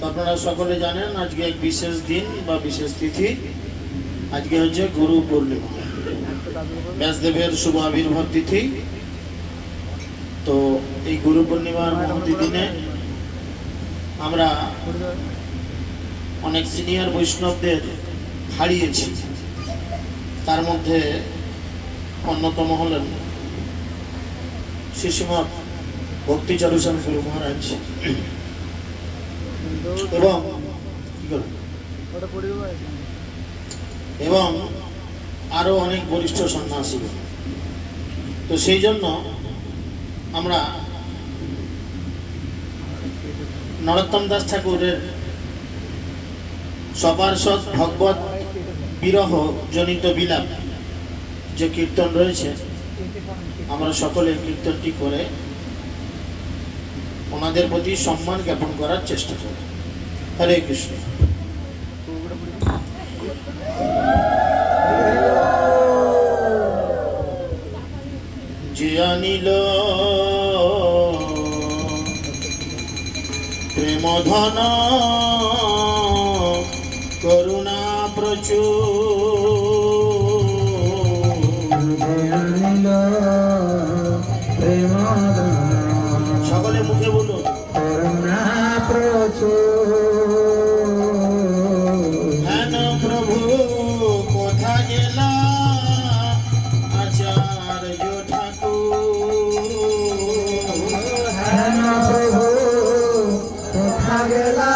আপনারা সকলে জানেন আজকে এক বিশেষ দিন বা বিশেষ তিথি। আজকে হচ্ছে গুরু পূর্ণিমা, ব্যাসদেবের শুভ আবির্ভাব তিথি। তো এই গুরু পূর্ণিমার মহতী দিনে আমরা অনেক সিনিয়র বৈষ্ণবদের হারিয়েছি। তার মধ্যে অন্যতম হলেন শ্রীশ্রীমৎ ভক্তিচরণ গুরু মহারাজ এবং আরো অনেক বরিষ্ঠ সন্ন্যাসী। তো সেই জন্য আমরা নরোত্তম দাস ঠাকুরের সপার্ষদ ভগবত বিরহ জনিত বিলাপ যে কীর্তন রয়েছে, আমরা সকলে কীর্তনটি করে ওনাদের প্রতি সম্মান জ্ঞাপন করার চেষ্টা করব। হরে কৃষ্ণ। যে আনিল প্রেম ধন করুণা প্রচুর, সকলে মুখে বলুন করুণা প্রচুর। হেন প্রভু কোথা গেলা আচার্য ঠাকুর, হেন প্রভু কোথা গেলা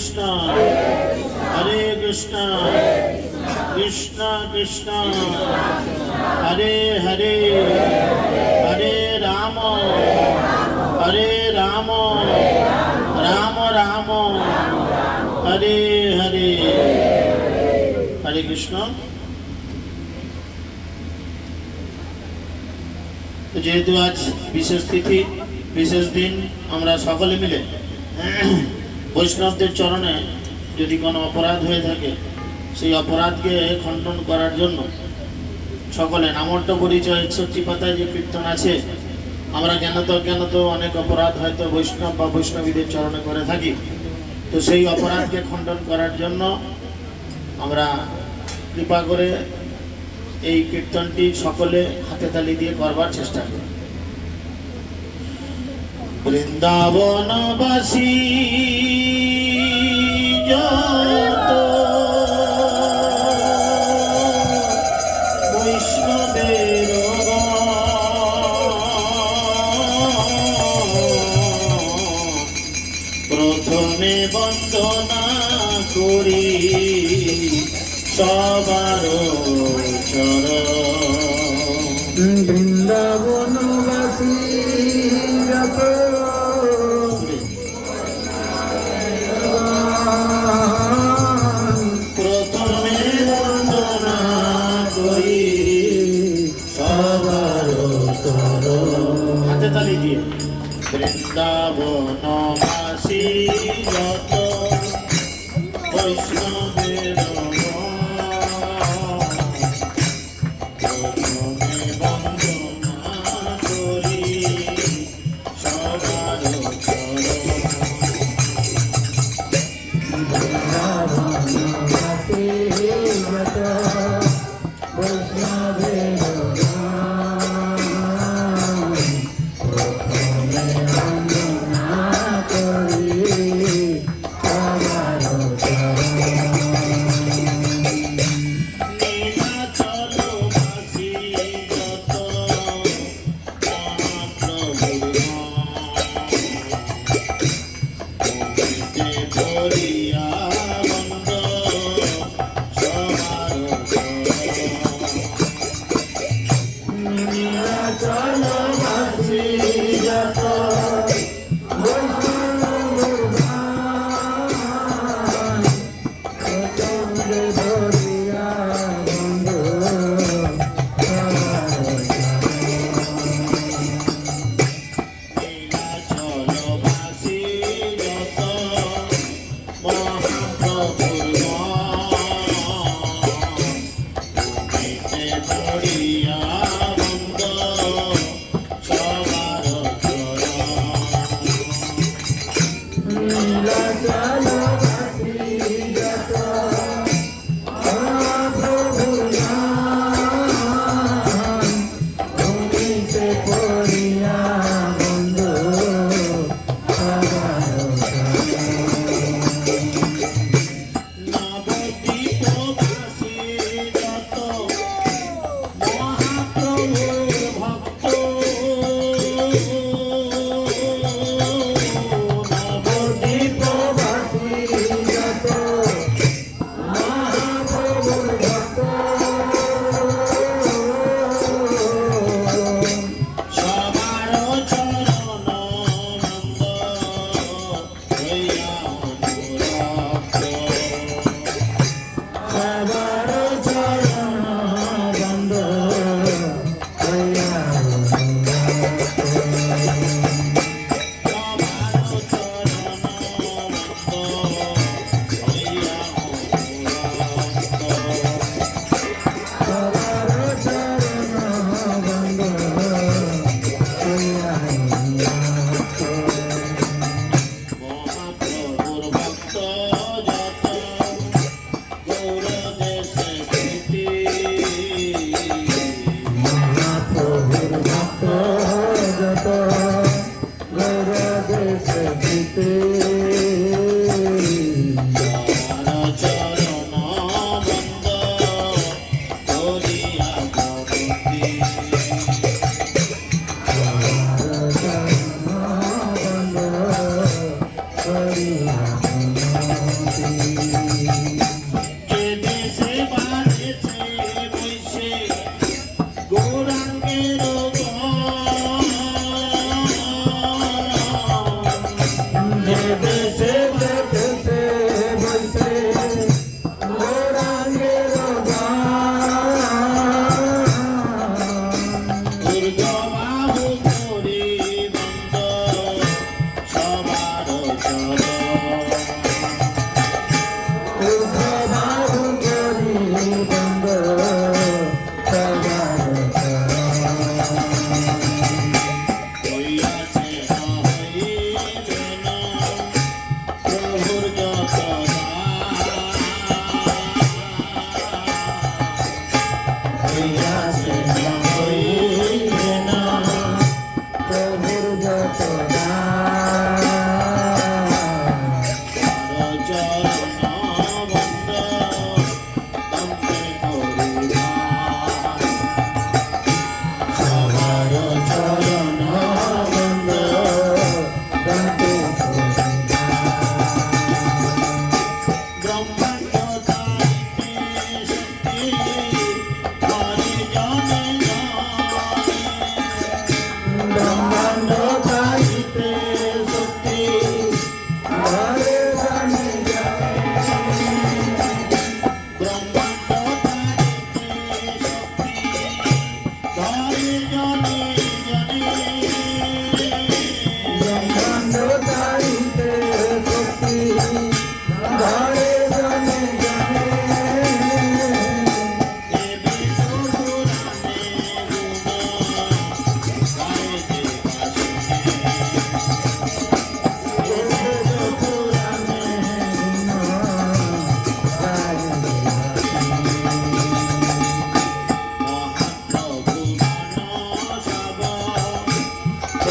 কৃষ্ণ হরে কৃষ্ণ কৃষ্ণ কৃষ্ণ হরে হরে হরে রাম রাম রাম হরে হরে হরে কৃষ্ণ। যেহেতু আজ বিশেষ তিথি বিশেষ দিন, আমরা সকলে মিলে বৈষ্ণবদের চরণে যদি কোনো অপরাধ হয়ে থাকে সেই অপরাধকে খণ্ডন করার জন্য সকলে নামট্ট পরিচয় 61 পাতায় যে কীর্তন আছে, আমরা জ্ঞানত অনেক অপরাধ হয়তো বৈষ্ণব বা বৈষ্ণবীদের চরণে করে থাকি। তো সেই অপরাধকে খণ্ডন করার জন্য আমরা কৃপা করে এই কীর্তনটি সকলে হাতে তালি দিয়ে করবার চেষ্টা করি। বৃন্দাবনবাসী যত বৈষ্ণবের প্রথমে বন্দনা করি সবার চরণ। বৃন্দাবনবাসী যত প্রথমে বন্দনা করি সবার চরণ। হাতে তালি দিয়ে বৃন্দাবনবাসী যত বৈষ্ণবের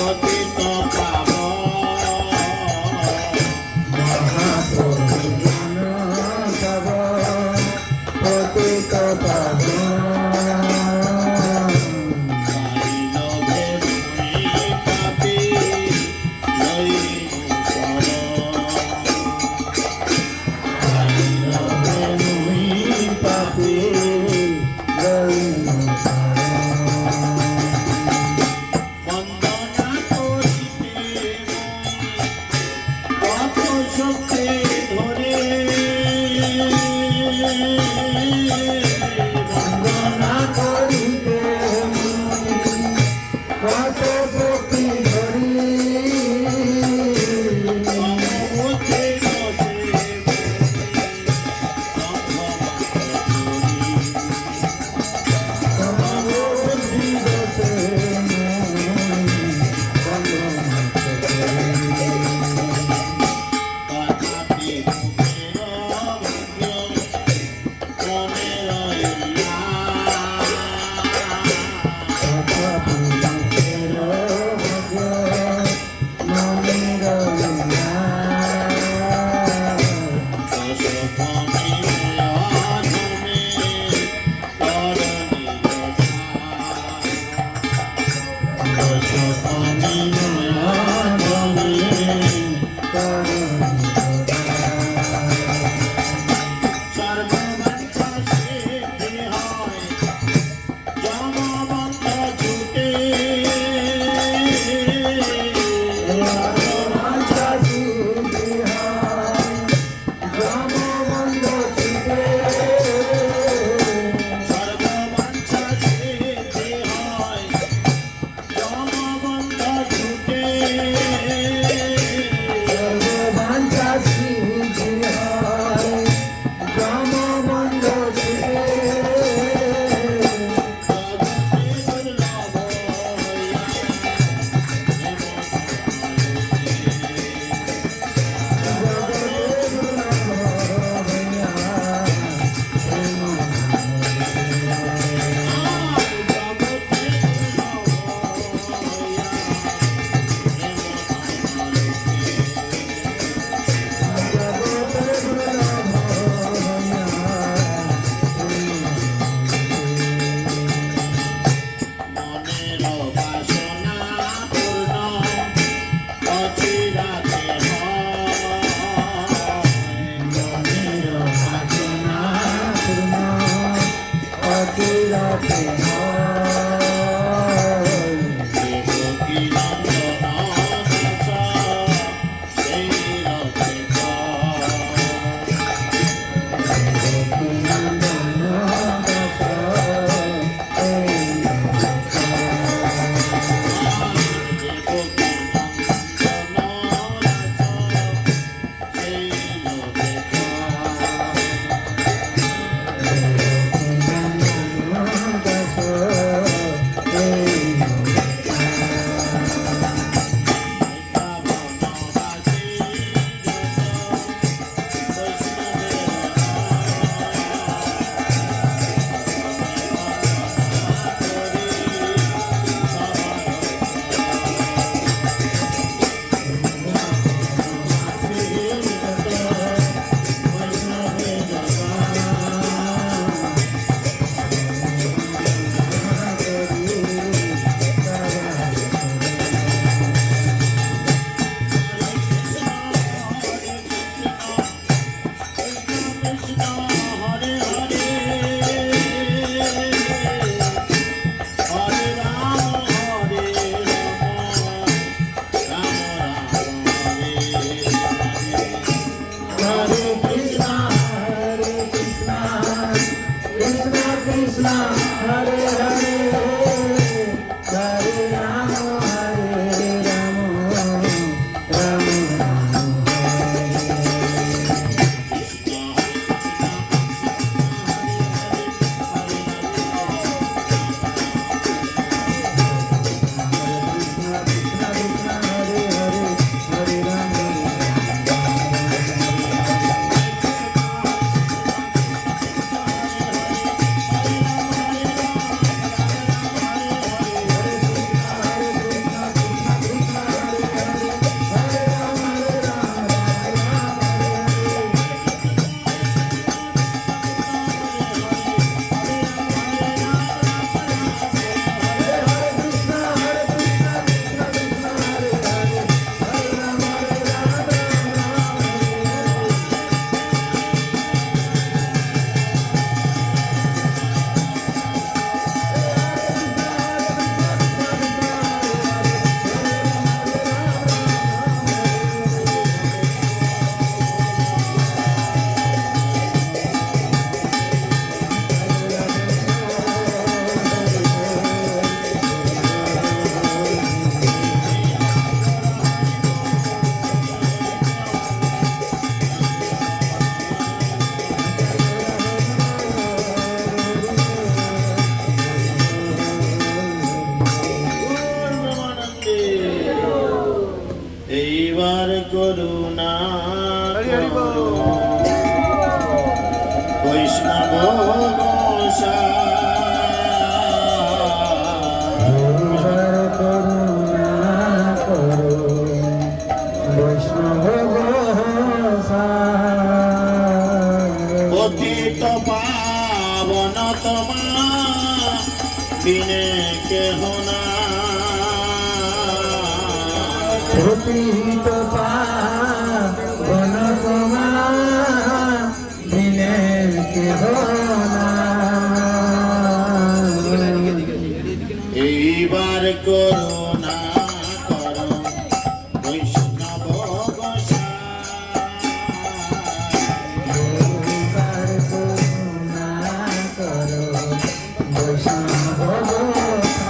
পতিত পাবন মহাপ্রভুজন সব পতিত পাবন পাইলবে মুই পাপী লইনু শরণ পাইলবে মুই পাপী লইনু শরণ। বন্দনা করিতে মই কত শক্তি ধরে বন্দনা করিতে মুই কত ভক্তি ধরি মমতে রসে সমবুদ্ধি দোষে মুই বন্দনা করি। কাটাতে মুখের ভাগ্য মনে রইলা তথাপি মুখের এইবার করুণা করো বৈষ্ণব গোসাই। এইবার করুণা করো বৈষ্ণব গোসাই। পতিত পাবন তোমা বিনে কেহ না। পতিত পাবন তোমার বিনে কেহ নাই। এইবার করুণা করো বৈষ্ণব গোসাই। এইবার করুণা করো বৈষ্ণব গোসাই।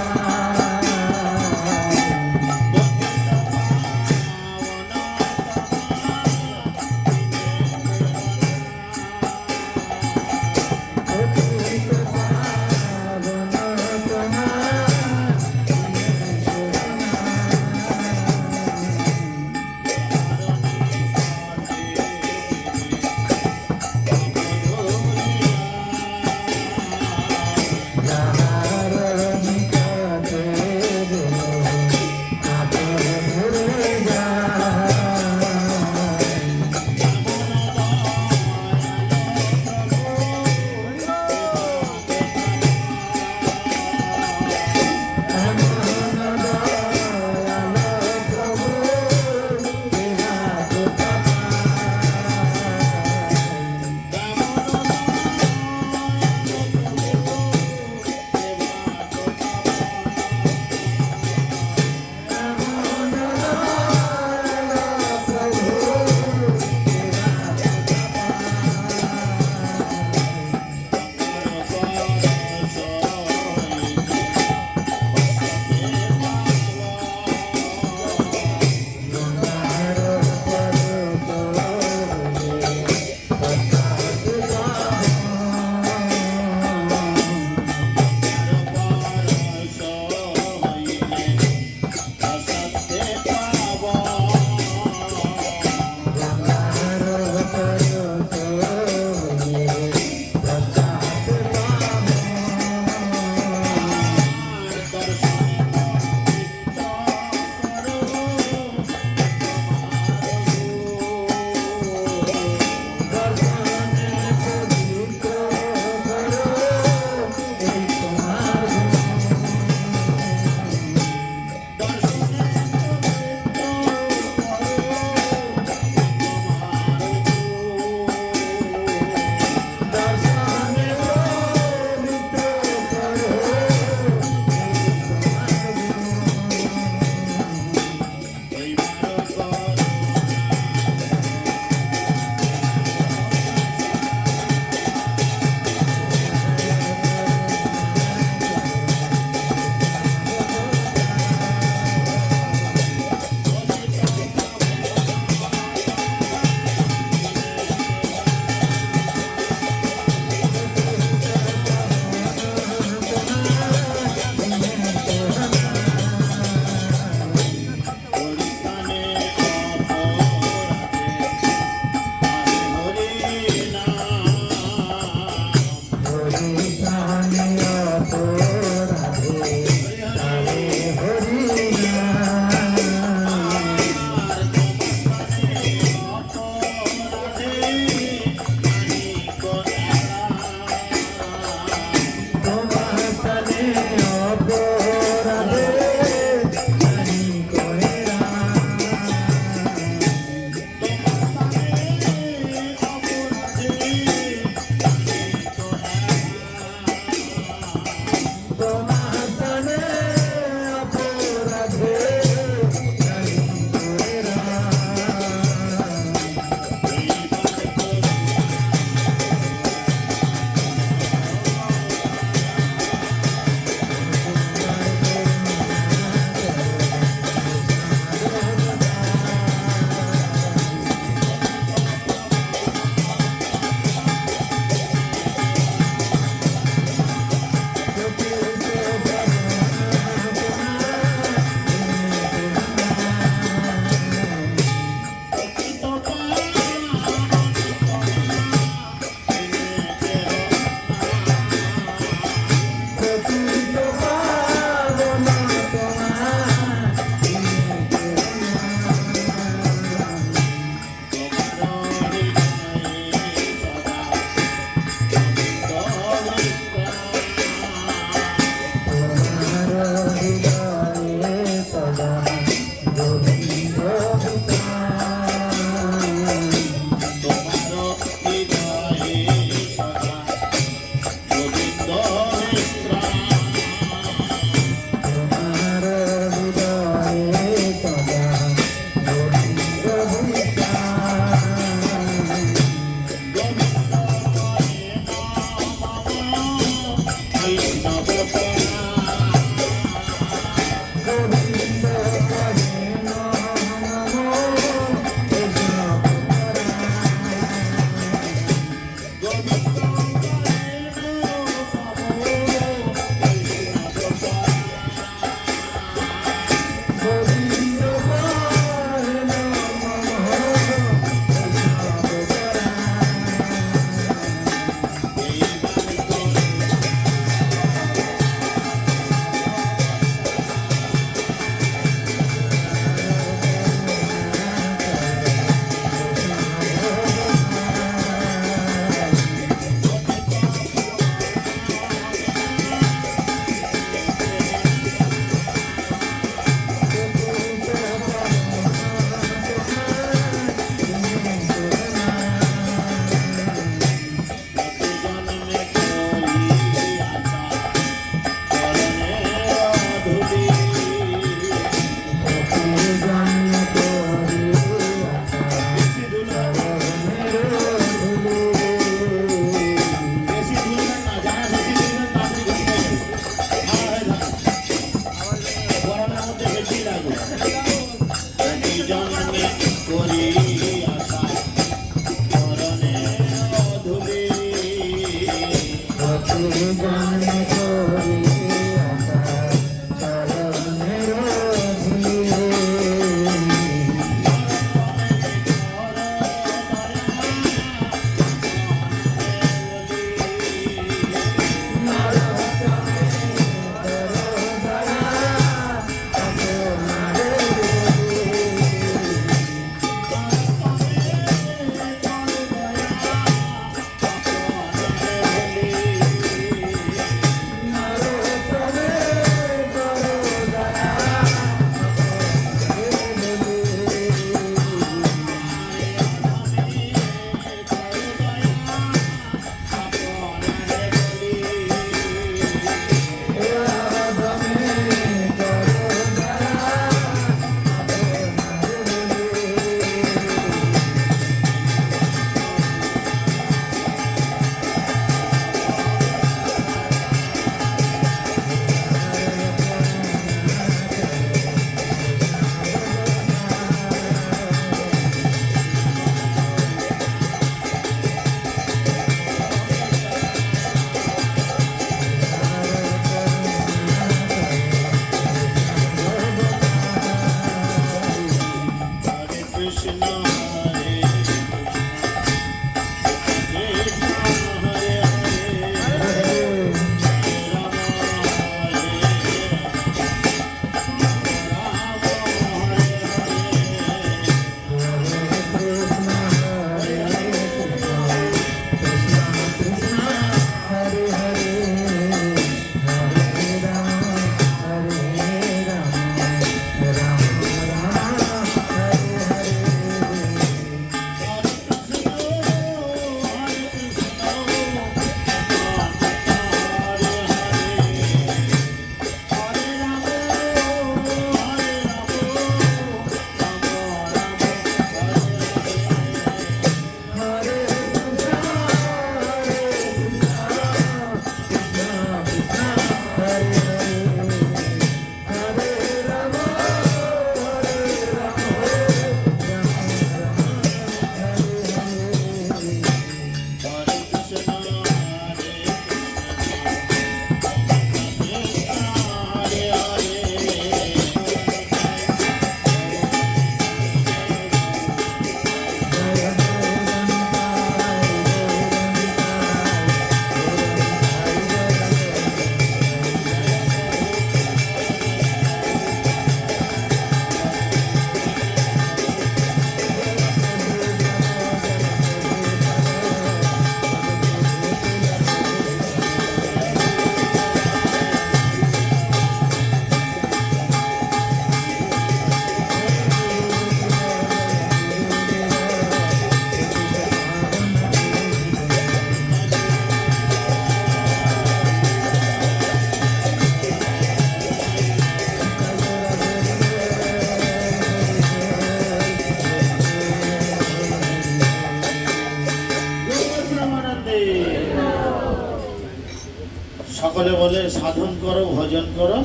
সকলে বলে সাধন করো, ভজন করো,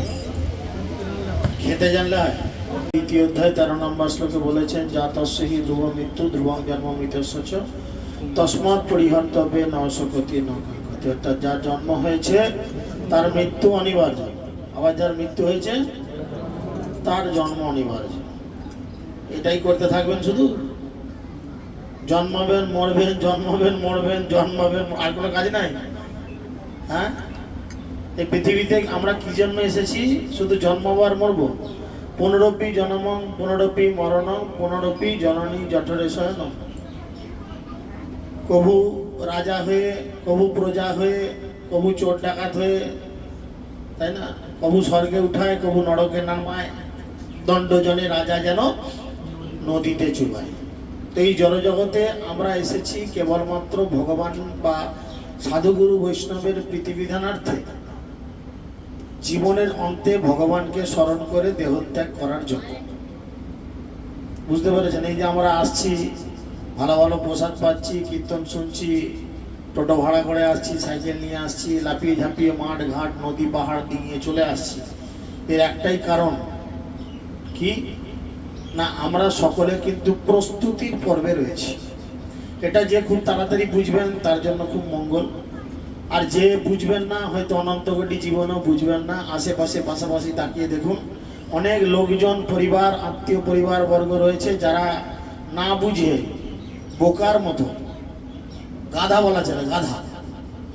খেতে জানলে হয়। দ্বিতীয় অধ্যায় 13 নম্বর শ্লোকে বলেছেন, জাতস্য হি ধ্রুব মৃত্যু ধ্রুবং জন্ম মৃতস্য চ তস্মাৎ পরিহর্তব্যে ন শোকতি ন কাঙ্ক্ষতি। অর্থাৎ যার জন্ম হয়েছে তার মৃত্যু অনিবার্য, আবার যার মৃত্যু হয়েছে তার জন্ম অনিবার্য। এটাই করতে থাকবেন, শুধু জন্মাবেন মরবেন, জন্মাবেন মরবেন, জন্মাবেন, আর কোনো কাজ নাই। হ্যাঁ, এই পৃথিবীতে আমরা কি জন্য এসেছি? শুধু জন্মাবো আর মরবো। পুনরপি জনমং পুনরপি মরণং পুনরপি জননী জঠরে শয়নং। কবু রাজা হয়ে, কবু প্রজা হয়ে, কবু চোর ডাকাত হয়ে, তাই না? কবু স্বর্গে উঠায়, কবু নরকে নামায়, দণ্ডজনে রাজা যেন নদীতে চুবায়। তো এই জড়জগতে আমরা এসেছি কেবলমাত্র ভগবান বা সাধুগুরু বৈষ্ণবের প্রীতিবিধানার্থে, জীবনের অন্তে ভগবানকে স্মরণ করে দেহত্যাগ করার জন্য। বুঝতে পেরেছেন? এই যে আমরা আসছি, ভালো ভালো পোশাক পাচ্ছি, কীর্তন শুনছি, টোটো ভাড়া করে আসছি, সাইকেল নিয়ে আসছি, লাফিয়ে ঝাঁপিয়ে মাঠ ঘাট নদী পাহাড় দিয়ে চলে আসছি, এর একটাই কারণ কি না, আমরা সকলে কিন্তু প্রস্তুতির পর্বে রয়েছি। এটা যে খুব তাড়াতাড়ি বুঝবেন তার জন্য খুব মঙ্গল, আর যে বুঝবেন না, হয়তো অনন্ত কোটি জীবনেও বুঝবেন না। আশেপাশে পাশাপাশি তাকিয়ে দেখুন, অনেক লোকজন, পরিবার, আত্মীয় পরিবার বর্গ রয়েছে যারা না বুঝে বোকার মতো, গাধা বলা চলে, গাধা,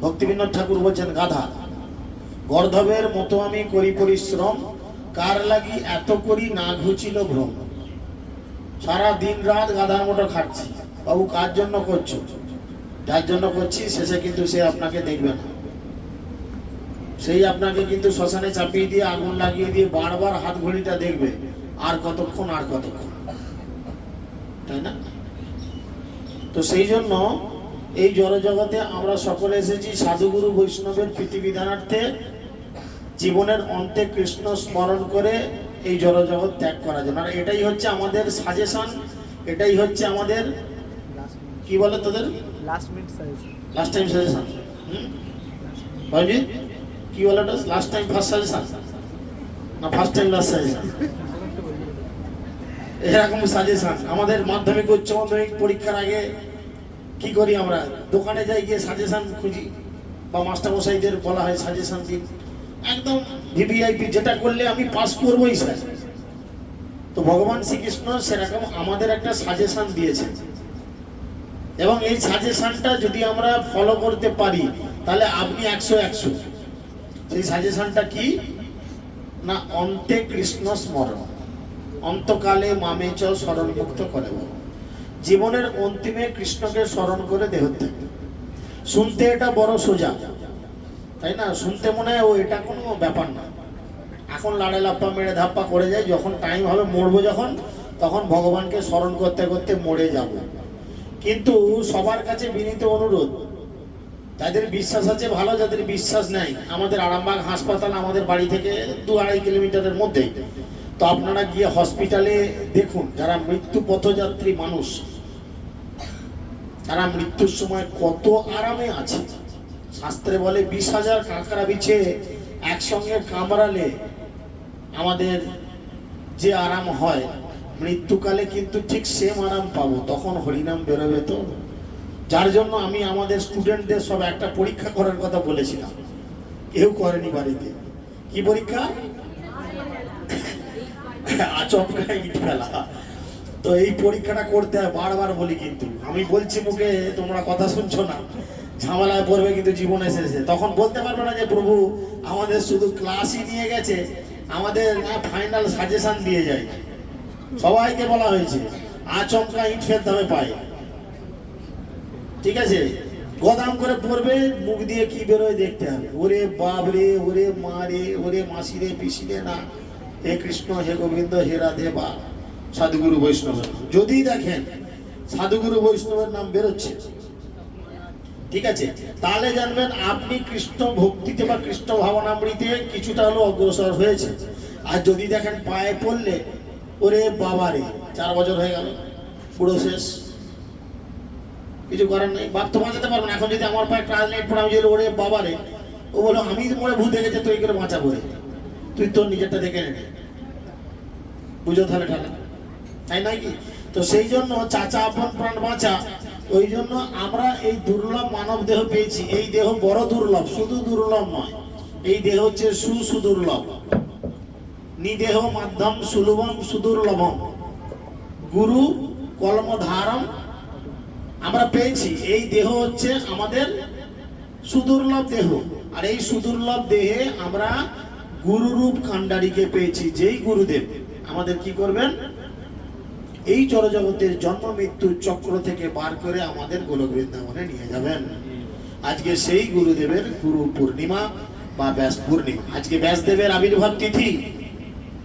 ভক্তিবিনোদ ঠাকুর বলছেন গাধা, গর্ধবের মতো আমি করি পরিশ্রম, কার লাগি এত করি না ঘুচিল ভ্রম। সারা দিন রাত গাধার মতো খাচ্ছি, বাবু কার জন্য করছো? যার জন্য করছি, শেষে কিন্তু সে আপনাকে দেখবে না, সেই আপনাকে কিন্তু শ্মশানে চাপিয়ে দিয়ে আগুন লাগিয়ে দিয়ে বারবার হাত ঘড়িটা দেখবে, আর কতক্ষণ আর কতক্ষণ, তাই না? তো সেই জন্য এই জড়জগতে আমরা সকলে এসেছি সাধুগুরু বৈষ্ণবের প্রীতিবিধানার্থে, জীবনের অন্তে কৃষ্ণ স্মরণ করে এই জড়জগৎ ত্যাগ করার জন্য। আর এটাই হচ্ছে আমাদের সাজেশন, এটাই হচ্ছে আমাদের কি বলে তোদের লাস্ট টাইম সাজেশন। ভাইজি কি বলে এটা? লাস্ট টাইম ফার্স্ট সাজেশন না ফার্স্ট টাইম লাস্ট সাজেশন? এরকম সাজেশন আমাদের মাধ্যমিক উচ্চ মাধ্যমিক পরীক্ষার আগে কি করি আমরা? দোকানে যাই, গিয়ে সাজেশন খুঁজি, বা মাস্টারমশাইদের বলা হয় সাজেশন দিন, একদম ভিভিআইপি, যেটা করলে আমি পাস করবোই স্যার। তো ভগবান শ্রীকৃষ্ণ সেরকম আমাদের একটা সাজেশন দিয়েছেন, এবং এই সাজেশনটা যদি আমরা ফলো করতে পারি তাহলে আপনি 100-100। সেই সাজেশনটা কি না, অন্তে কৃষ্ণ স্মরণ, অন্তকালে মামে চ স্মরণ মুক্ত করে। জীবনের অন্তিমে কৃষ্ণকে স্মরণ করে দেহত্যাগ। শুনতে এটা বড় সোজা, তাই না? শুনতে মনে হয় ও এটা কোনো ব্যাপার না, এখন লাড়ে লাপ্পা মেরে ধাপ্পা করে যায়, যখন টাইম হবে মরবো যখন, তখন ভগবানকে স্মরণ করতে করতে মরে যাব। কিন্তু সবার কাছে বিনীত অনুরোধ, যাদের বিশ্বাস আছে ভালো, যাদের বিশ্বাস নাই, আমাদের আরামবাগ হাসপাতাল আমাদের বাড়ি থেকে 2-2.5 কিলোমিটারের মধ্যেই। তো আপনারা গিয়ে হসপিটালে দেখুন, যারা মৃত্যু পথযাত্রী মানুষ, তারা মৃত্যুর সময় কত আরামে আছে। শাস্ত্রে বলে 20,000 কাঁকড়া বিছে একসঙ্গে কামড়ালে আমাদের যে আরাম হয়, মৃত্যুকালে কিন্তু ঠিক সেম আরাম পাবো, তখন হরিনাম বেরোবে। তো যার জন্য আমি আমাদের স্টুডেন্টদের সব একটা পরীক্ষা করার কথা বলেছিলাম, কেউ করেনি বাড়িতে। কি পরীক্ষা? আচমকা ইট ফেলা। তো এই পরীক্ষাটা করতে হয়, বারবার বলি, কিন্তু আমি বলছি মুখে, তোমরা কথা শুনছো না, ঝামেলায় পড়বে কিন্তু জীবনে শেষে। তখন বলতে পারবে না যে প্রভু আমাদের শুধু ক্লাসই নিয়ে গেছে, আমাদের ফাইনাল সাজেশন দিয়ে যায়। সবাইকে বলা হয়েছে আচমকা ইট ফেলতে হবে পায়ে, ঠিক আছে? গদাম করে পড়বে, মুখ দিয়ে কি বেরোয় দেখতে হবে। ওরে বাপ রে, ওরে মা রে, ওরে মাসি রে, পিসি রে, না হে কৃষ্ণ, হে গোবিন্দ, হে রাধে বা সাধুগুরু বৈষ্ণবের। যদি দেখেন সাধুগুরু বৈষ্ণবের নাম বেরোচ্ছে, ঠিক আছে, তাহলে জানবেন আপনি কৃষ্ণ ভক্তিতে বা কৃষ্ণ ভাবনামৃতে কিছুটা হলো অগ্রসর হয়েছে। আর যদি দেখেন পায়ে পড়লে, ওরে বাবা রে, 4 বছর হয়ে গেল, পুরো শেষ, কিছু করার নেই, বাপ তো বাঁচাতে পারবেন। এখন যদি আমার পায়ে ট্রান্সলেট পড়ে আমি যদি ওরে বাবা রে, ও বলো আমি মনে ভূত দেখেছে তুই করে বাঁচা করে, তুই তোর নিজেরটা দেখে নে, বুঝো তাহলে ঠালে, তাই নয় কি? তো সেই জন্য চাচা আপন প্রাণ বাঁচা, ওই জন্য আমরা এই দুর্লভ মানব দেহ পেয়েছি। এই দেহ বড় দুর্লভ, শুধু দুর্লভ নয়, এই দেহ হচ্ছে সুদুর্লভ। নিদেহ মাধ্যম সুলভম সুদুর্লভম গুরু কলমধারম আমরা পেয়েছি। এই দেহ হচ্ছে আমাদের সুদুর্লভ দেহ, আর এই সুদুর্লভ দেহে আমরা গুরুরূপ কাণ্ডারিকে পেয়েছি, যেই গুরুদেব আমাদের কি করবেন, এই জড়জগতের জন্ম মৃত্যুর চক্র থেকে বার করে আমাদের গোলক বৃন্দাবনে নিয়ে যাবেন। আজকে সেই গুরুদেবের গুরু পূর্ণিমা বা ব্যাস পূর্ণিমা। আজকে ব্যাসদেবের আবির্ভাব তিথি,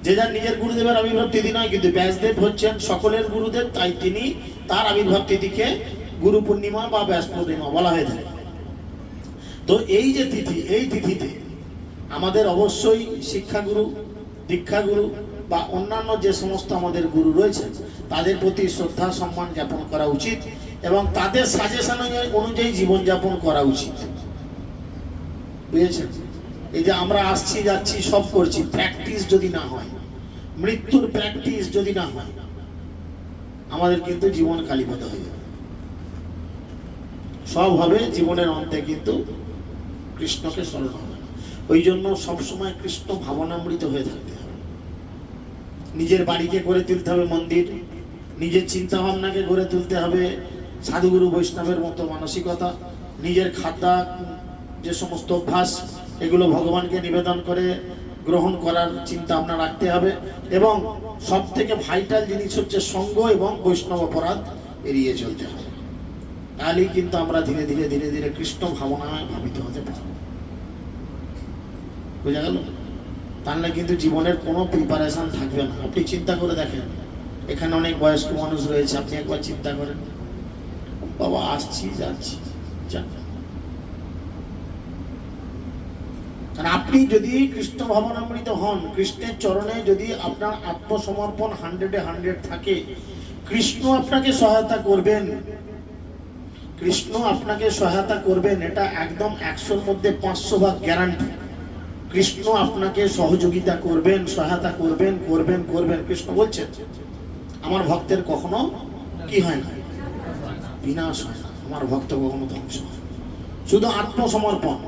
যে যার নিজের গুরুদেবের আবির্ভাব তিথি নয়, কিন্তু ব্যাসদেব হচ্ছেন সকলের গুরুদেব, তাই তিনি তার আবির্ভাব তিথিকে গুরু পূর্ণিমা বা ব্যাস পূর্ণিমা বলা হয়ে থাকে। তো এই যে তিথি, এই তিথিতে আমাদের অবশ্যই শিক্ষাগুরু, দীক্ষাগুরু বা অন্যান্য যে সমস্ত আমাদের গুরু রয়েছেন তাদের প্রতি শ্রদ্ধা সম্মান জ্ঞাপন করা উচিত এবং তাদের সাজেশন অনুযায়ী জীবনযাপন করা উচিত। বুঝেছেন? এই যে আমরা আসছি যাচ্ছি সব করছি, প্র্যাকটিস যদি না হয়, মৃত্যুর প্র্যাকটিস যদি না হয়, আমাদের কিন্তু জীবন কালীপদ হয়ে যাবে। সব হবে, জীবনের অন্তে কিন্তু কৃষ্ণকে স্মরণ হবে না। ওই জন্য সবসময় কৃষ্ণ ভাবনামৃত হয়ে থাকতে হবে। নিজের বাড়িকে গড়ে তুলতে হবে মন্দির, নিজের চিন্তা ভাবনাকে গড়ে তুলতে হবে সাধুগুরু বৈষ্ণবের মতো মানসিকতা, নিজের খাদ্যা যে সমস্ত অভ্যাস এগুলো ভগবানকে নিবেদন করে গ্রহণ করার চিন্তা ভাবনা রাখতে হবে। এবং সব থেকে ভাইটাল জিনিস হচ্ছে সঙ্গ এবং বৈষ্ণব অপরাধ এড়িয়ে চলতে হবে। তাহলেই কিন্তু আমরা ধীরে ধীরে ধীরে ধীরে কৃষ্ণ ভাবনায় ভাবিত হতে পারব। বোঝা গেল? তাহলে কিন্তু জীবনের কোনো প্রিপারেশন থাকবে না। আপনি চিন্তা করে দেখেন, এখানে অনেক বয়স্ক মানুষ রয়েছে, আপনি একবার চিন্তা করেন, বাবা আসছি যাচ্ছি, কারণ আপনি যদি কৃষ্ণ ভাবনামৃত হন, কৃষ্ণের চরণে যদি আপনার আত্মসমর্পণ 100-100 থাকে, কৃষ্ণ আপনাকে সহায়তা করবেন, কৃষ্ণ আপনাকে সহায়তা করবেন, এটা একদম 100-র মধ্যে 500 ভাগ গ্যারান্টি। কৃষ্ণ আপনাকে সহযোগিতা করবেন, সহায়তা করবেন করবেন করবেন। কৃষ্ণ বলছেন আমার ভক্তের কখনো কি হয় না, বিনাশ হয় না, আমার ভক্ত কখনো ধ্বংস হয় না। শুধু আত্মসমর্পণ,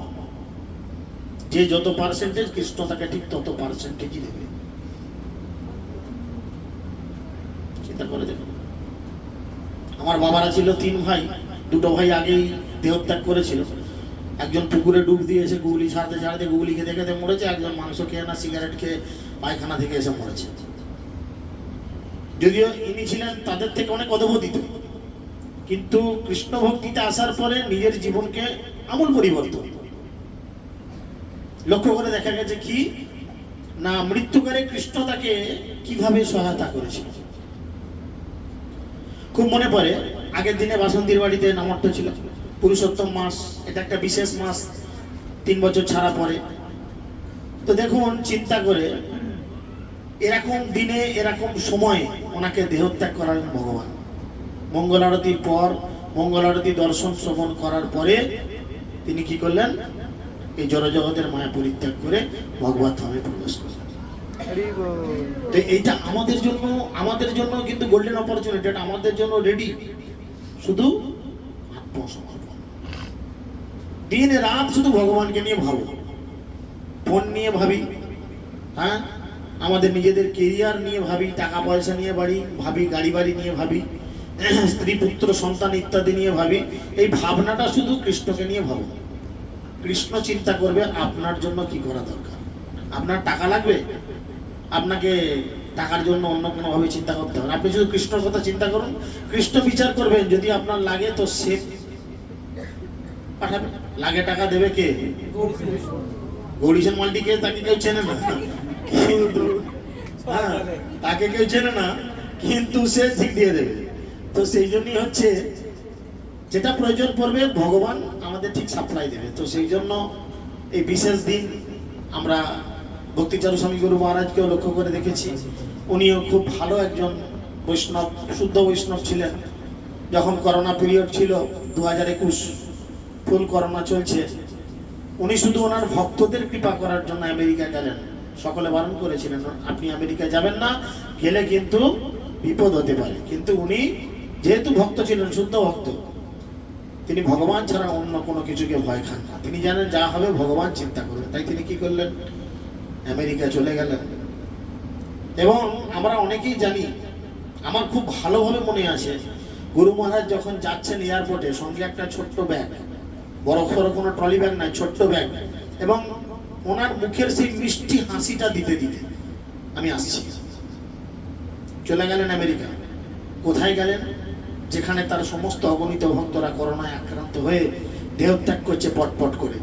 যে যত পার্সেন্টেজ কৃষ্ণ তাকে ঠিক তত পার্সেন্টেজই দেবে। চিন্তা করে দেখুন, আমার বাবারা ছিল 3 ভাই, 2টো ভাই আগেই দেহত্যাগ করেছিল। একজন পুকুরে ডুব দিয়েছে, গুগলি ছাড়তে ছাড়তে গুগলি খেতে খেতে মরেছে, একজন মাংস খেয়ে না সিগারেট খেয়ে পায়খানা থেকে এসে মরেছে। যদিও ইনি ছিলেন তাদের থেকে অনেক অধঃপতিত, কিন্তু কৃষ্ণ ভক্তিতে আসার পরে নিজের জীবনকে আমূল পরিবর্তন। লক্ষ্য করে দেখা গেছে কি না, মৃত্যুকালে কৃষ্ণ তাকে কিভাবে সহায়তা করেছিল। খুব মনে পড়ে, আগের দিনে বাসন্তীর বাড়িতে নামট্য ছিল, পুরুষোত্তম মাস, এটা একটা বিশেষ মাস, 3 বছর ছাড়া পরে। তো দেখুন চিন্তা করে, এরকম দিনে এরকম সময়ে ওনাকে দেহত্যাগ করালেন ভগবান। মঙ্গল আরতির পর, মঙ্গল আরতি দর্শন শ্রবণ করার পরে তিনি কি করলেন, এই জড়জগতের মায়া পরিত্যাগ করে ভগবত ধামে প্রবেশ করলেন। তো এইটা আমাদের জন্য কিন্তু গোল্ডেন অপরচুনিটি, এটা আমাদের জন্য রেডি। শুধু আত্মসমর্পণ, দিন রাত শুধু ভগবানকে নিয়ে ভাবো, ফোন নিয়ে ভাবি, হ্যাঁ, আমাদের নিজেদের কেরিয়ার নিয়ে ভাবি, টাকা পয়সা নিয়ে ভাবি, গাড়ি বাড়ি নিয়ে ভাবি, স্ত্রী পুত্র সন্তান ইত্যাদি নিয়ে ভাবি। এই ভাবনাটা শুধু কৃষ্ণকে নিয়ে ভাবো। কৃষ্ণ চিন্তা করবে আপনার জন্য কি করা দরকার। আপনার টাকা লাগবে, আপনাকে টাকার জন্য অন্য কোনো ভাবে চিন্তা করতে হবে। আপনি শুধু কৃষ্ণর কথা চিন্তা করুন, কৃষ্ণ বিচার করবেন। যদি আপনার লাগে তো সে পাঠাবে, লাগে টাকা দেবে কে? গৌরীশন মাল্টিকে তাকে কেউ চেনে না, কিন্তু তাকে কেউ চেনে না, কিন্তু সে ঠিক দিয়ে দেবে। তো সেই জন্যই হচ্ছে, যেটা প্রয়োজন পড়বে ভগবান আমাদের ঠিক সাপ্লাই দেবে। তো সেই জন্য এই বিশেষ দিন আমরা ভক্তিচারু স্বামী গুরু মহারাজকেও লক্ষ্য করে দেখেছি, উনিও খুব ভালো একজন বৈষ্ণব, শুদ্ধ বৈষ্ণব ছিলেন। যখন করোনা পিরিয়ড ছিল 2021, ফুল করোনা চলছে, উনি শুধু ওনার ভক্তদের কৃপা করার জন্য আমেরিকা গেলেন। সকলে বারণ করেছিলেন আপনি আমেরিকা যাবেন না, গেলে কিন্তু বিপদ হতে পারে। কিন্তু উনি যেহেতু ভক্ত ছিলেন, শুদ্ধ ভক্ত, তিনি ভগবান ছাড়া অন্য কোনো কিছুকে ভয় খান না। তিনি জানেন যা হবে ভগবান চিন্তা করবেন, তাই তিনি কি করলেন, আমেরিকা চলে গেলেন। এবং আমরা অনেকেই জানি, আমার খুব ভালোভাবে মনে আছে, গুরু মহারাজ যখন যাচ্ছেন এয়ারপোর্টে, সঙ্গে একটা ছোট্ট ব্যাগ, বড় সড়ো কোনো ট্রলি ব্যাগ নাই, ছোট্ট ব্যাগ, এবং ওনার মুখের সেই মিষ্টি হাসিটা দিতে দিতে আমি আসছি। চলে গেলেন আমেরিকা। কোথায় গেলেন? যেখানে তার সমস্ত অগণিত ভক্তরা করোনায় আক্রান্ত হয়ে দেহত্যাগ করছে পটপট করে,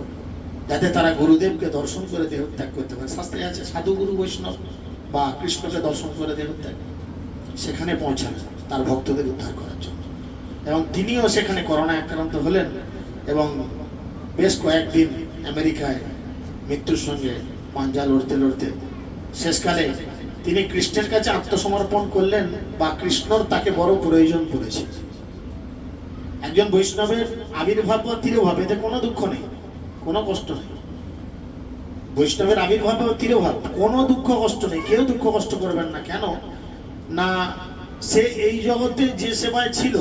যাতে তারা গুরুদেবকে দর্শন করে দেহত্যাগ করতে পারে। শাস্ত্রে আছে সাধু গুরু বৈষ্ণব বা কৃষ্ণকে দর্শন করে দেহত্যাগ। সেখানে পৌঁছান তার ভক্তদের উদ্ধার করার জন্য, এবং তিনিও সেখানে করোনায় আক্রান্ত হলেন এবং বেশ কয়েকদিন আমেরিকায় মৃত্যুর সঙ্গে পাঞ্জা লড়তে লড়তে শেষকালে তিনি কৃষ্ণের কাছে আত্মসমর্পণ করলেন, বা কৃষ্ণর তাকে বড় প্রয়োজন পড়েছে। একজন বৈষ্ণবের আবির্ভাব বা তিরোভাব, এতে কোনো দুঃখ নেই, কোনো কষ্ট নেই। বৈষ্ণবের আবির্ভাব বা তিরোভাব, কোনো দুঃখ কষ্ট নেই, কেউ দুঃখ কষ্ট করবেন না। কেন না, সে এই জগতে যে সেবায় ছিল,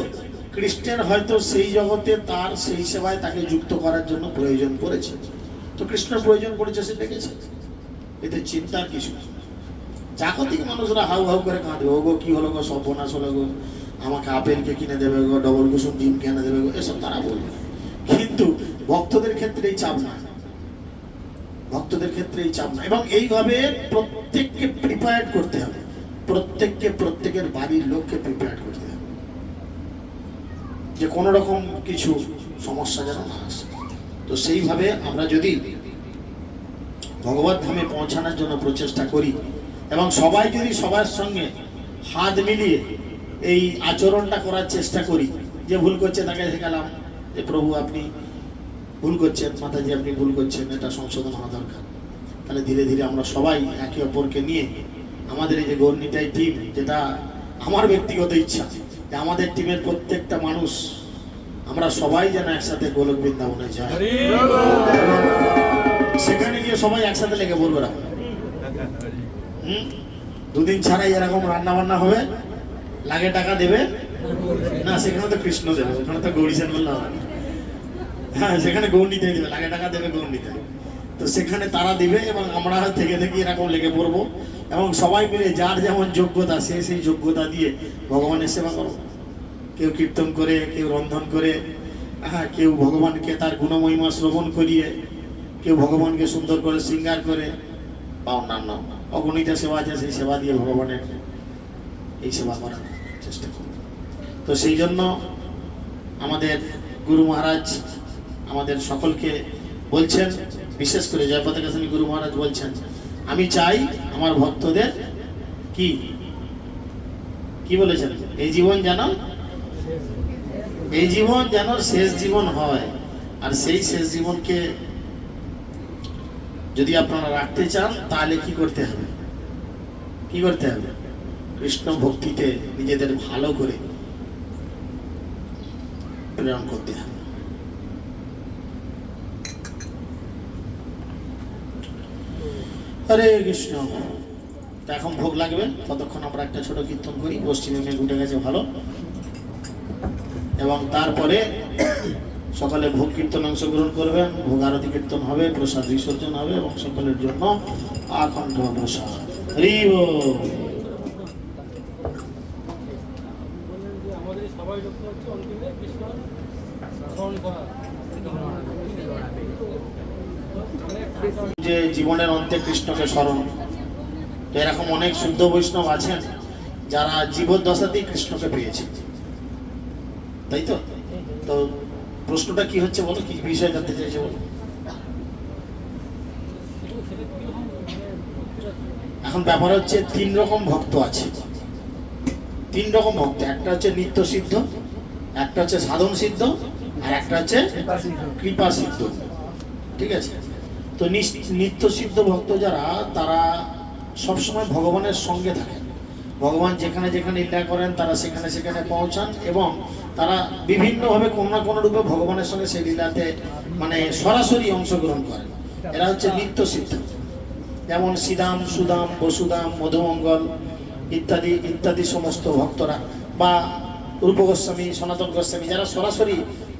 কৃষ্ণের হয়তো সেই জগতে তার সেই সেবায় তাকে যুক্ত করার জন্য প্রয়োজন পড়েছে। তো কৃষ্ণের প্রয়োজন পড়েছে, সে দেখেছে, এতে চিন্তার কিছু নেই। জাগতিক মানুষরা হাউ হাউ করে কাঁদবে, ও গো কি হলো গো, সর্বনাশ হলো গো, আমাকে আপেলকে কিনে দেবে গো, ডবল কুসুম ডিম কিনে দেবে গো, এসব তারা বলবে। কিন্তু ভক্তদের ক্ষেত্রে এই চাপ না, ভক্তদের ক্ষেত্রে এই চাপ না। এবং এইভাবে প্রত্যেককে প্রিপেয়ার করতে হবে, প্রত্যেককে প্রত্যেকের বাড়ির লোককে প্রিপেয়ার করতে হবে, যে কোনো রকম কিছু সমস্যা যেন না আসে। তো সেইভাবে আমরা যদি ভগবত ধামে পৌঁছানোর জন্য প্রচেষ্টা করি, এবং সবাই যদি সবার সঙ্গে হাত মিলিয়ে এই আচরণটা করার চেষ্টা করি, যে ভুল করছে তাকে শেখালাম যে প্রভু আপনি ভুল করছেন, মাতাজি আপনি ভুল করছেন, এটা সংশোধন হওয়া দরকার। তাহলে ধীরে ধীরে আমরা সবাই একে অপরকে নিয়ে আমাদের এই যে গৌরনীটাই টিম, যেটা আমার ব্যক্তিগত ইচ্ছা যে আমাদের টিমের প্রত্যেকটা মানুষ আমরা সবাই যেন একসাথে গোলক বৃন্দাবনে যাই, সেখানে গিয়ে সবাই একসাথে লেগে পড়বে। দুদিন ছাড়াই এরকম রান্না বান্না হবে, লাগে টাকা দেবে না, সেখানে তো কৃষ্ণ দেবে, ওখানে তো গৌরীশান বললে হবে না। হ্যাঁ, সেখানে গৌরনীতে দেবে, লাগে টাকা দেবে গৌরনীতে। তো সেখানে তারা দিবে এবং আমরা থেকে থেকে এরকম লেগে পড়বো, এবং সবাই মিলে যার যেমন যোগ্যতা সে সেই যোগ্যতা দিয়ে ভগবানের সেবা করবো। কেউ কীর্তন করে, কেউ রন্ধন করে, হ্যাঁ, কেউ ভগবানকে তার গুণমহিমা শ্রবণ করিয়ে, কেউ ভগবানকে সুন্দর করে শৃঙ্গার করে, বা অন্যান্য অগণিত সেবা আছে, সেই সেবা দিয়ে ভগবানের এই সেবা করার চেষ্টা করব। তো সেই জন্য আমাদের গুরু মহারাজ আমাদের সকলকে বলছেন, বিশেষ করে জয়পতাকা স্বামী গুরু মহারাজ বলছেন, আমি চাই আমার ভক্তদের কি কি বলেছেন, এই জীবন যেন শেষ জীবন হয়। আর সেই শেষ জীবনকে যদি আপনারা রাখতে চান, তাহলে কি করতে হবে, কৃষ্ণ ভক্তিতে নিজেদের ভালো করে প্রেরণ করতে হবে। হরে কৃষ্ণ। এখন ভোগ লাগবে, ততক্ষণ আমরা একটা ছোট কীর্তন করি, পশ্চিমে মেঘ উঠে গেছে ভালো, এবং তারপরে সকালে ভোগ কীর্তন অংশগ্রহণ করবেন, ভোগ আরতি কীর্তন হবে, প্রসাদ বিসর্জন হবে, এবং সকলের জন্য আখণ্ড প্রসাদ। হরি বল। যে জীবনের অন্তে কৃষ্ণকে স্মরণ, তো এরকম অনেক শুদ্ধ বৈষ্ণব আছেন যারা জীবদ্দশাতেই কৃষ্ণকে পেয়েছে, তাই তো। তো প্রশ্নটা কি হচ্ছে বলো, কি বিষয় জানতে চাইছে বলো। এখন ব্যাপার হচ্ছে তিন রকম ভক্ত আছে, তিন রকম ভক্ত। একটা হচ্ছে নিত্য সিদ্ধ, একটা হচ্ছে সাধন সিদ্ধ, আর একটা হচ্ছে কৃপা সিদ্ধ। ঠিক আছে। তো নিত্য সিদ্ধ ভক্ত যারা, তারা সবসময় ভগবানের সঙ্গে থাকেন, ভগবান যেখানে যেখানে লীলা করেন তারা সেখানে সেখানে পৌঁছান এবং তারা বিভিন্নভাবে কোনো না কোনো রূপে ভগবানের সঙ্গে সেই লীলাতে মানে সরাসরি অংশগ্রহণ করেন। এরা হচ্ছে নিত্য সিদ্ধ, যেমন শ্রীদাম, সুদাম, বসুদাম, মধুমঙ্গল ইত্যাদি ইত্যাদি সমস্ত ভক্তরা, বা রূপ গোস্বামী, সনাতন গোস্বামী, যারা সরাসরি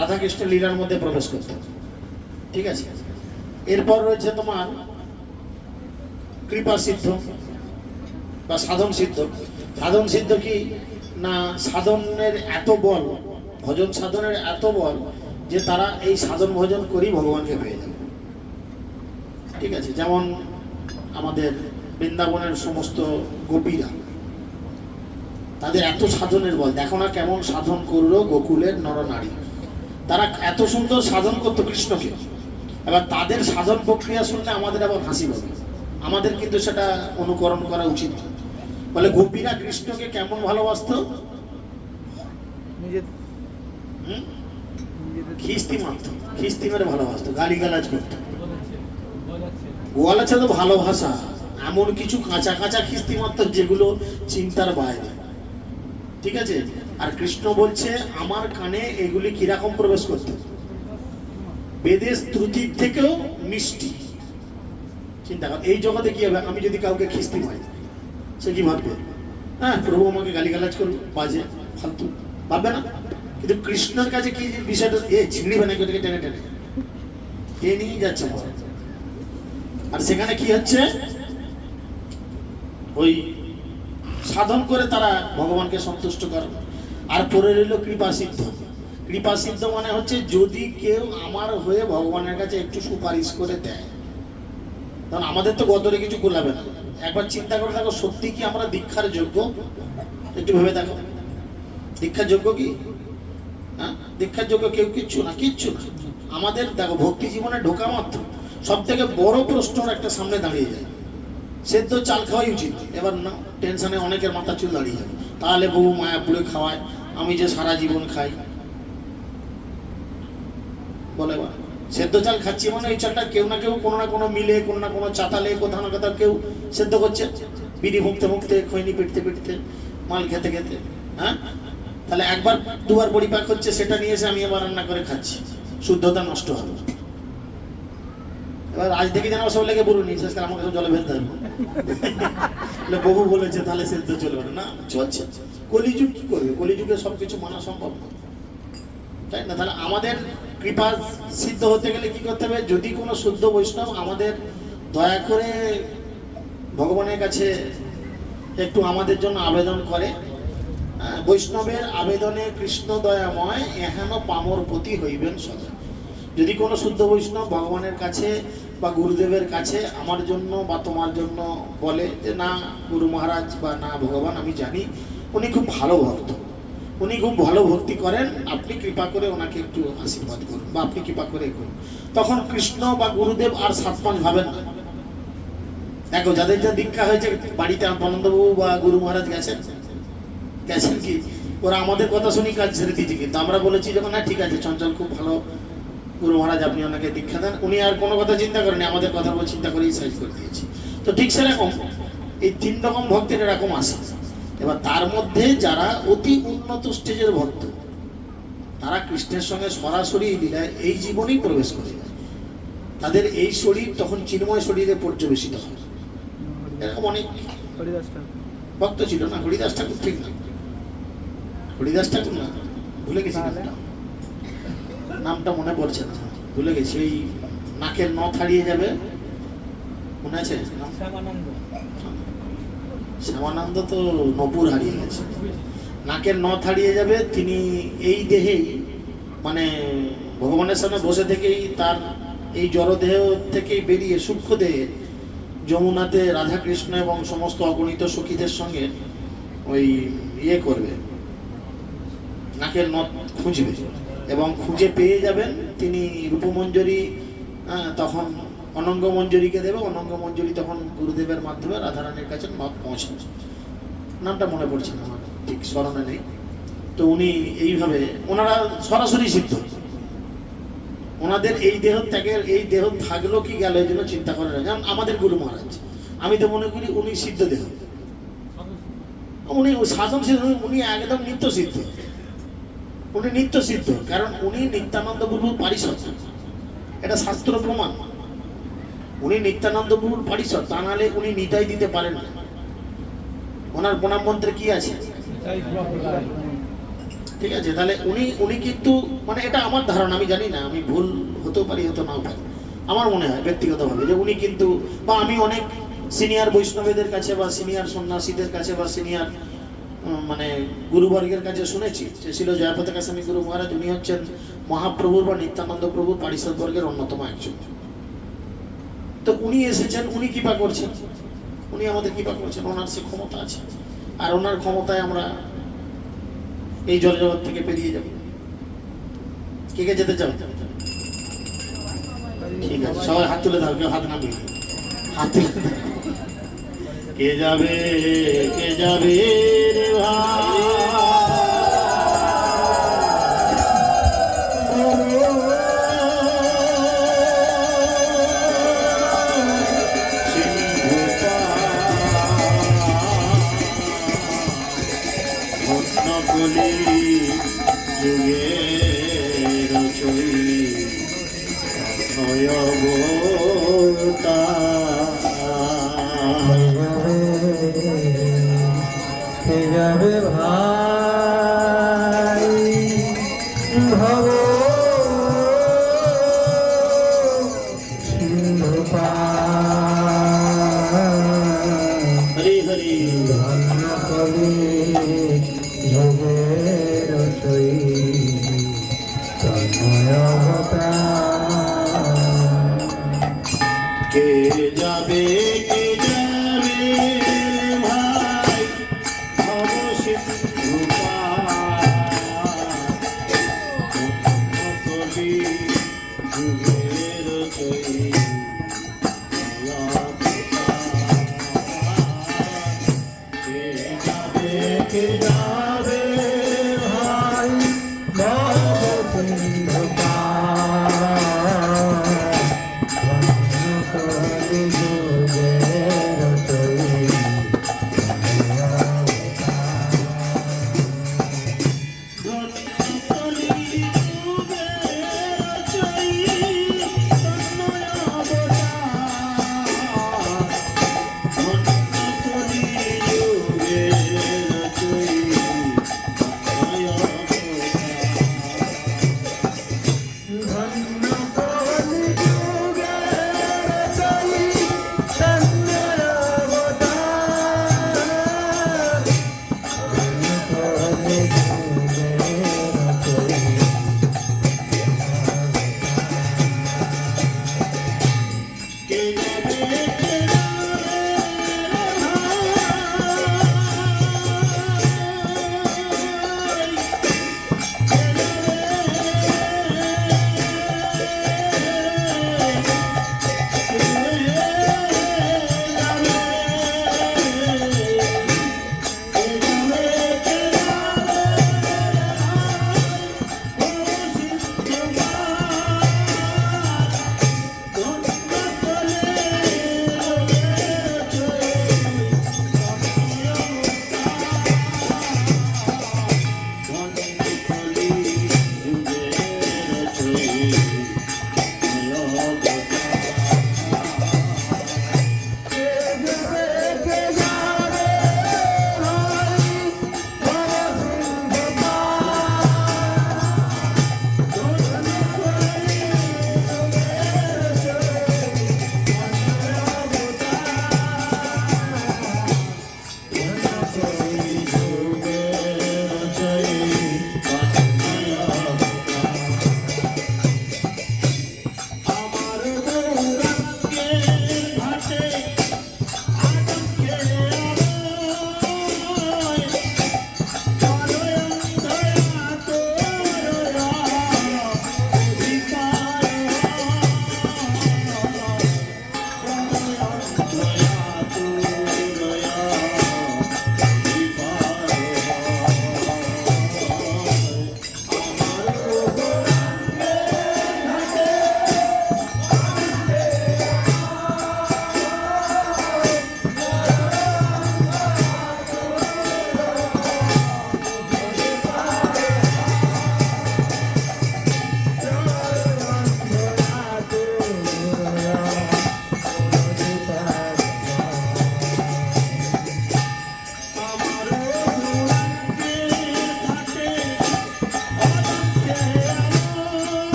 রাধাকৃষ্ণের লীলার মধ্যে প্রবেশ করতেন। ঠিক আছে, এরপর রয়েছে তোমার কৃপা সিদ্ধ বা সাধন সিদ্ধ। সাধন সিদ্ধ কি না, সাধনের এত বল, ভজন সাধনের এত বল যে তারা এই সাধন ভজন করেই ভগবানকে পেয়ে যাবে। ঠিক আছে, যেমন আমাদের বৃন্দাবনের সমস্ত গোপীরা, তাদের এত সাধনের বল, দেখো না কেমন সাধন করলো গোকুলের নরনারী। তারা এত সুন্দর সাধন করতো কৃষ্ণকে। এবার তাদের সাধন প্রক্রিয়া শুনলে আমাদের আবার হাসি পাবে, আমাদের কিন্তু সেটা অনুকরণ করা উচিত। বলে গোপীরা কৃষ্ণকে কেমন ভালোবাসতো, খিস্তি মারতো, খিস্তি মেরে ভালোবাসতো, গালিগালাজ করতো। বলেছে তো ভালোবাসা, এমন কিছু কাঁচা কাঁচা খিস্তি মারতো যেগুলো চিন্তার বাইরে। ঠিক আছে, আর কৃষ্ণ বলছে আমার কানে এগুলি কিরকম প্রবেশ করতো, বেদের শ্রুতির থেকেও মিষ্টি। চিন্তা কর, এই জগতে কি হবে, আমি যদি কাউকে খিস্তি মারি, সে কি ভাববে? হ্যাঁ, প্রভু আমাকে গালিগালাজ করবে, বাজে ফালতু, ভাববে না? কিন্তু কৃষ্ণের কাছে কি বিষয়টা, এ ছিঁড়িবে না, টেনে টেনে এ নিয়ে যাচ্ছে। আর সেখানে কি হচ্ছে, ওই সাধন করে তারা ভগবানকে সন্তুষ্ট করে। আর পরে রইল কৃপা সিদ্ধ। কৃপা সিদ্ধ মানে হচ্ছে যদি কেউ আমার হয়ে ভগবানের কাছে একটু সুপারিশ করে দেয়, কারণ আমাদের তো গতরে কিছু গোলাবে না। একবার চিন্তা করে দেখো, সত্যি কি আমরা দীক্ষার যোগ্য? একটু ভেবে দেখো, দীক্ষার যোগ্য কি? হ্যাঁ, দীক্ষার যোগ্য কেউ কিচ্ছু না, কিচ্ছু না। আমাদের দেখো ভক্তি জীবনে ঢোকা মাত্র সব থেকে বড় প্রশ্ন একটা সামনে দাঁড়িয়ে যায়, সেদ্ধ চাল খাওয়াই উচিত। এবার না, টেনশনে অনেকের মাথা চুল দাঁড়িয়ে যাবে, তাহলে বহু মায়াপুরে খাওয়ায়, আমি যে সারা জীবন খাই। বলে এবার সেদ্ধ চাল খাচ্ছি মানে এই চালটা কেউ না কেউ কোনো না কোনো মিলে, কোনো না কোনো চাতালে, কোথাও না কোথাও কেউ সেদ্ধ করছে, বিড়ি ফুঁকতে ফুঁকতে, খৈনি পিটতে পিটতে, মাল খেতে খেতে। হ্যাঁ, তাহলে একবার দুবার পরিপাক হচ্ছে, সেটা নিয়ে এসে আমি আবার রান্না করে খাচ্ছি, শুদ্ধতা নষ্ট হবে। এবার আজ থেকে যেন সব লেগে বলুন, বিশেষ করে আমাকে জলে ফেলতে হবে, বহু বলেছে তাহলে সেদ্ধ চলবে না, চলছে। কলিযুগ কি করবে, কলিযুগে সবকিছু মানা সম্ভব না, তাই না? তাহলে আমাদের কৃপা সিদ্ধ হতে গেলে কি করতে হবে? যদি কোনো শুদ্ধ বৈষ্ণব আমাদের দয়া করে ভগবানের কাছে একটু আমাদের জন্য আবেদন করে, বৈষ্ণবের আবেদনে কৃষ্ণ দয়াময় এহেন পামর পতি হইবেন সদা। যদি কোনো শুদ্ধ বৈষ্ণব ভগবানের কাছে বা গুরুদেবের কাছে আমার জন্য বা তোমার জন্য বলে যে না গুরু মহারাজ বা না ভগবান, আমি জানি উনি খুব ভালো ভক্ত, উনি খুব ভালো ভক্তি করেন, আপনি কৃপা করে ওনাকে একটু আশীর্বাদ করুন বা আপনি কৃপা করে করুন, তখন কৃষ্ণ বা গুরুদেব আর সাত পাঁচ ভাবেন না। দেখো যাদের যা দীক্ষা হয়েছে, বাড়িতে আনন্দবাবু বা গুরু মহারাজ গেছেন কি, ওরা আমাদের কথা শুনি কাজ ছেড়ে দিয়েছে। কিন্তু আমরা বলেছি যখন, না ঠিক আছে চঞ্চল খুব ভালো গুরু মহারাজ, আপনি ওনাকে দীক্ষা দেন, উনি আর কোনো কথা চিন্তা করেনি, আমাদের কথা চিন্তা করেই সাইজ করে দিয়েছি। তো ঠিক সেরকম এই তিন রকম ভক্তের এরকম আসে। এবার তার মধ্যে যারা অতি উন্নত স্টেজের ভক্ত, তারা কৃষ্ণের সঙ্গে সরাসরি লীলায় এই জীবনেই প্রবেশ করে, তাদের এই শরীর তখন চিন্ময় শরীরে পর্যবেসিত হয়। এরকম অনেক ভক্ত ছিল না, হরিদাস ঠাকুর ঠিক না, হরিদাস ঠাকুর না, ভুলে গেছি নামটা মনে পড়ছে না, ভুলে গেছি। ওই নাকের নথ হারিয়ে যাবে, মনে আছে? শ্যামানন্দ তো নপুর হারিয়ে গেছে, নাকের নথ হারিয়ে যাবে। তিনি এই দেহেই মানে ভগবানের সামনে বসে থেকেই তার এই জড়দেহ থেকেই বেরিয়ে সূক্ষ্ম দেহে যমুনাতে রাধাকৃষ্ণ এবং সমস্ত অগণিত সখীদের সঙ্গে ওই ইয়ে করবে, নাকের নথ খুঁজবে এবং খুঁজে পেয়ে যাবেন। তিনি রূপমঞ্জরি তখন অনঙ্গ মঞ্জুরিকে দেবে, অনঙ্গ মঞ্জুরি তখন গুরুদেবের মাধ্যমে রাধারানীর কাছে নথ পৌঁছাবে। নামটা মনে পড়ছে না, আমার ঠিক স্মরণে নেই। তো উনি এইভাবে, ওনারা সরাসরি সিদ্ধ, ওনাদের এই দেহ ত্যাগের, এই দেহ থাকলো কি গেল এই জন্য চিন্তা করে না। যেমন আমাদের গুরু মহারাজ, আমি তো মনে করি উনি সিদ্ধ দেহ, উনি সাধন সিদ্ধ, উনি একদম নিত্য সিদ্ধ, উনি নিত্য সিদ্ধ, কারণ উনি নিত্যানন্দ প্রভুর পারিষদ, এটা শাস্ত্র প্রমাণ। উনি নিত্যানন্দ প্রভুর পারিষদ, তা নাহলে উনি নিতাই দিতে পারেন না। ওনার প্রণাম মন্ত্রে কি আছে? ঠিক আছে, তাহলে উনি কিন্তু মানে এটা আমার ধারণা, আমি জানি না, আমি ভুল হতেও পারি, হতে নাও পারি। আমার মনে হয় ব্যক্তিগতভাবে যে উনি কিন্তু, বা আমি অনেক সিনিয়র বৈষ্ণবীদের কাছে বা সিনিয়র সন্ন্যাসীদের কাছে বা সিনিয়র মানে গুরুবর্গের কাছে শুনেছি যে ছিল জয়পতাকা স্বামী গুরু মহারাজ, উনি হচ্ছেন মহাপ্রভুর বা নিত্যানন্দ প্রভুর পারিষদ বর্গের অন্যতম একজন। তো উনি এসেছেন, উনি কৃপা করছেন, উনি আমাদের কৃপা করছেন, ওনার সে ক্ষমতা আছে। আর ওনার ক্ষমতায় আমরা এই জলজগৎ থেকে বেরিয়ে যাব। কে কে যেতে চাও? ঠিক আছে, সবাই হাত তুলে দাও, কেউ হাত নামিয়ে হাত তুলে দাও। কে যাবে, কে যাবে রে ভাই? ভক্তকলি যুগের চই কে যাবে ভাই ভব সিন্ধু হরি হরি। ধন্য কবি যোগের চই তন্ময় অবতার। কে যাবে, কে যাবে ভাই ভব সিন্ধু কবি যুগের চই কে যাবে, কে যাবে ভাই ভব সিন্ধু ধন্য কবি যোগের চই ধন্য কবি যোগের চই তন্ময় অবতার। ধন্য কবি যোগের চই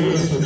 Hare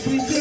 Krishna